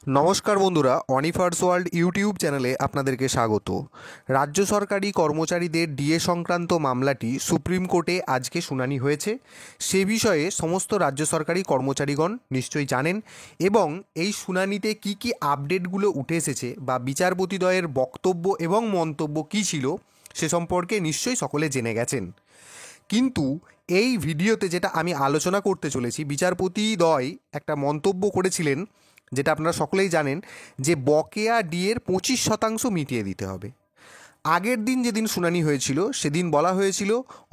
নমস্কার বন্ধুরা, অনিফার্স world YouTube চ্যানেলে আপনাদেরকে স্বাগত। রাজ্য সরকারি কর্মচারীদের ডিএ সংক্রান্ত মামলাটি সুপ্রিম কোর্টে আজকে শুনানি হয়েছে। সে বিষয়ে সমস্ত রাজ্য সরকারি কর্মচারীগণ নিশ্চয়ই জানেন এবং এই শুনানিতে কি কি আপডেটগুলো উঠে এসেছে বা বিচারপতিদ্বয়ের বক্তব্য এবং মন্তব্য কী ছিল সে সম্পর্কে নিশ্চয়ই সকলে জেনে গেছেন। কিন্তু এই ভিডিওতে যেটা আমি আলোচনা করতে চলেছি, বিচারপতিদ্বয় একটা মন্তব্য করেছিলেন যেটা আপনারা সকলেই জানেন, যে বকেয়া ডিএর 25% মিটিয়ে দিতে হবে। আগের দিন যেদিন শুনানি হয়েছিল সেদিন বলা হয়েছিল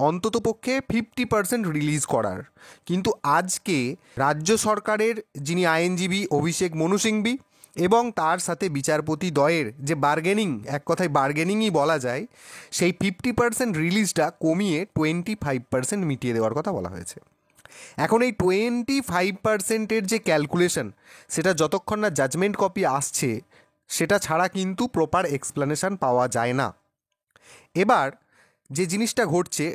অন্ততপক্ষে 50% রিলিজ করার, কিন্তু আজকে রাজ্য সরকারের যিনি আইনজীবী অভিষেক মনু সিংভি এবং তার সাথে বিচারপতি দ্বয়ের যে বার্গেনিং, এক কথায় বার্গেনিংই বলা যায়, সেই 50% রিলিজটা কমিয়ে 25% মিটিয়ে দেওয়ার কথা বলা হয়েছে। এখন এই 25%-এর যে ক্যালকুলেশন, সেটা যতক্ষণ না জাজমেন্ট কপি আসছে সেটা ছাড়া কিন্তু প্রপার এক্সপ্লেনেশন পাওয়া যায় না। এবার যে জিনিসটা ঘটছে,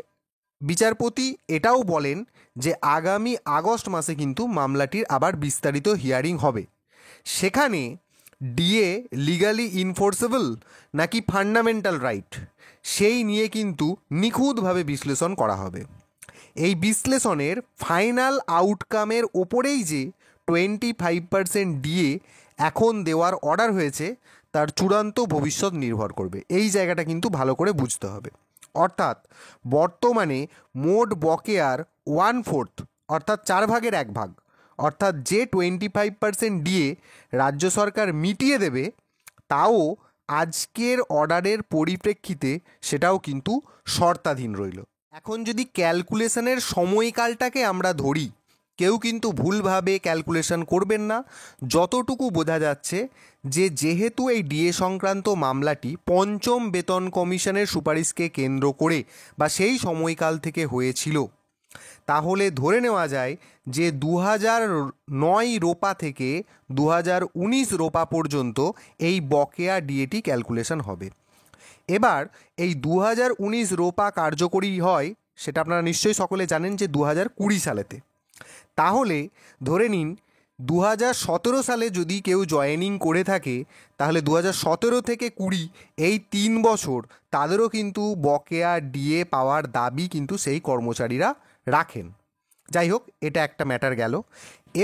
বিচারপতি এটাও বলেন যে আগামী আগস্ট মাসে কিন্তু মামলাটির আবার বিস্তারিত হিয়ারিং হবে। সেখানে ডিএ লিগালি ইনফোর্সেবল নাকি ফান্ডামেন্টাল রাইট, সেই নিয়ে কিন্তু নিখুঁতভাবে বিশ্লেষণ করা হবে। এই বিশ্লেষণের ফাইনাল আউটকামের ওপরেই যে 25% ডিএ এখন দেওয়ার অর্ডার হয়েছে তার চূড়ান্ত ভবিষ্যৎ নির্ভর করবে। এই জায়গাটা কিন্তু ভালো করে বুঝতে হবে। অর্থাৎ বর্তমানে মোট বকেয়ার 1/4 অর্থাৎ 1/4 অর্থাৎ যে 25% ডিএ রাজ্য সরকার মিটিয়ে দেবে, তাও আজকের অর্ডারের পরিপ্রেক্ষিতে সেটাও কিন্তু শর্তাধীন রইল। এখন যদি ক্যালকুলেশনের সময়কালটাকে আমরা ধরি, কেউ কিন্তু ভুলভাবে ক্যালকুলেশন করবেন না। যতটুকু বোঝা যাচ্ছে যে যেহেতু এই ডিএ সংক্রান্ত মামলাটি পঞ্চম বেতন কমিশনের সুপারিশকে কেন্দ্র করে বা সেই সময়কাল থেকে হয়েছিল, তাহলে ধরে নেওয়া যায় যে 2009 রোপা থেকে 2019 রোপা পর্যন্ত এই বকেয়া ডিএটি ক্যালকুলেশন হবে। এবার এই 2019 রোপা কার্যকরী হয়, সেটা আপনারা নিশ্চয়ই সকলে জানেন, যে 2020 সালেতে। তাহলে ধরে নিন 2017 সালে যদি কেউ জয়েনিং করে থাকে, তাহলে 2017 থেকে 20 এই 3 বছর তাদেরও কিন্তু বকেয়া ডিএ পাওয়ার দাবি কিন্তু সেই কর্মচারীরা রাখেন। যাই হোক, এটা একটা ম্যাটার গেল।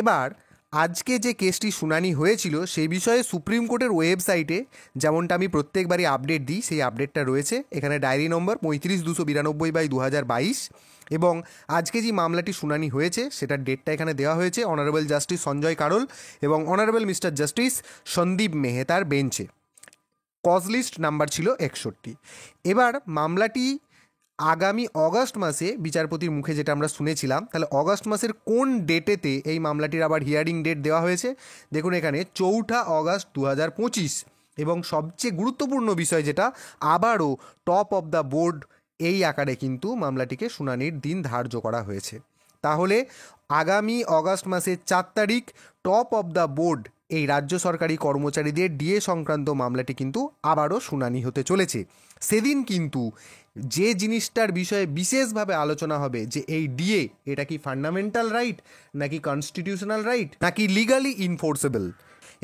এবার আজকে যে কেসটি শুনানি হয়েছিল সেই বিষয়ে সুপ্রিম কোর্টের ওয়েবসাইটে যেমনটা আমি প্রত্যেকবারই আপডেট দিই, সেই আপডেটটা রয়েছে। এখানে ডায়েরি নম্বর 35-292/2022 এবং আজকে যে মামলাটি শুনানি হয়েছে সেটার ডেটটা এখানে দেওয়া হয়েছে অনারেবল জাস্টিস সঞ্জয় কারোল এবং অনারেবল মিস্টার জাস্টিস সন্দীপ মেহতার বেঞ্চে। কজ লিস্ট নাম্বার ছিল 61। এবার মামলাটি আগামী অগস্ট মাসে, বিচারপতির মুখে যেটা আমরা শুনেছিলাম, তাহলে অগস্ট মাসের কোন ডেটেতে এই মামলাটির আবার হিয়ারিং ডেট দেওয়া হয়েছে? দেখুন এখানে 4 অগস্ট 2025। এবং সবচেয়ে গুরুত্বপূর্ণ বিষয় যেটা, আবারও টপ অফ দ্য বোর্ড এই আকারে কিন্তু মামলাটিকে শুনানির দিন ধার্য করা হয়েছে। তাহলে আগামী অগস্ট মাসের 4 তারিখ টপ অফ দ্য বোর্ড এই রাজ্য সরকারি কর্মচারীদের ডিএ সংক্রান্ত মামলাটি কিন্তু আবারও শুনানি হতে চলেছে। সেদিন কিন্তু যে জিনিসটার বিষয়ে বিশেষভাবে আলোচনা হবে যে এই ডিএ, এটা কি ফান্ডামেন্টাল রাইট নাকি কনস্টিটিউশনাল রাইট নাকি লিগালি ইনফোর্সেবল।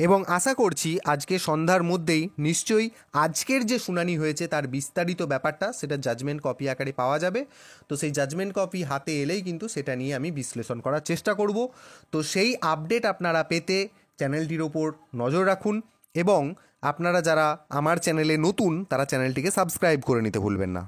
এবং আশা করছি আজকে সন্ধ্যার মধ্যেই নিশ্চয়ই আজকের যে শুনানি হয়েছে তার বিস্তারিত ব্যাপারটা সেটা জাজমেন্ট কপি আকারে পাওয়া যাবে। তো সেই জাজমেন্ট কপি হাতে এলেই কিন্তু সেটা নিয়ে আমি বিশ্লেষণ করার চেষ্টা করব। তো সেই আপডেট আপনারা পেতে চ্যানেলটির ওপর নজর রাখুন এবং আপনারা যারা আমার চ্যানেলে নতুন তারা চ্যানেলটিকে সাবস্ক্রাইব করে নিতে ভুলবেন না।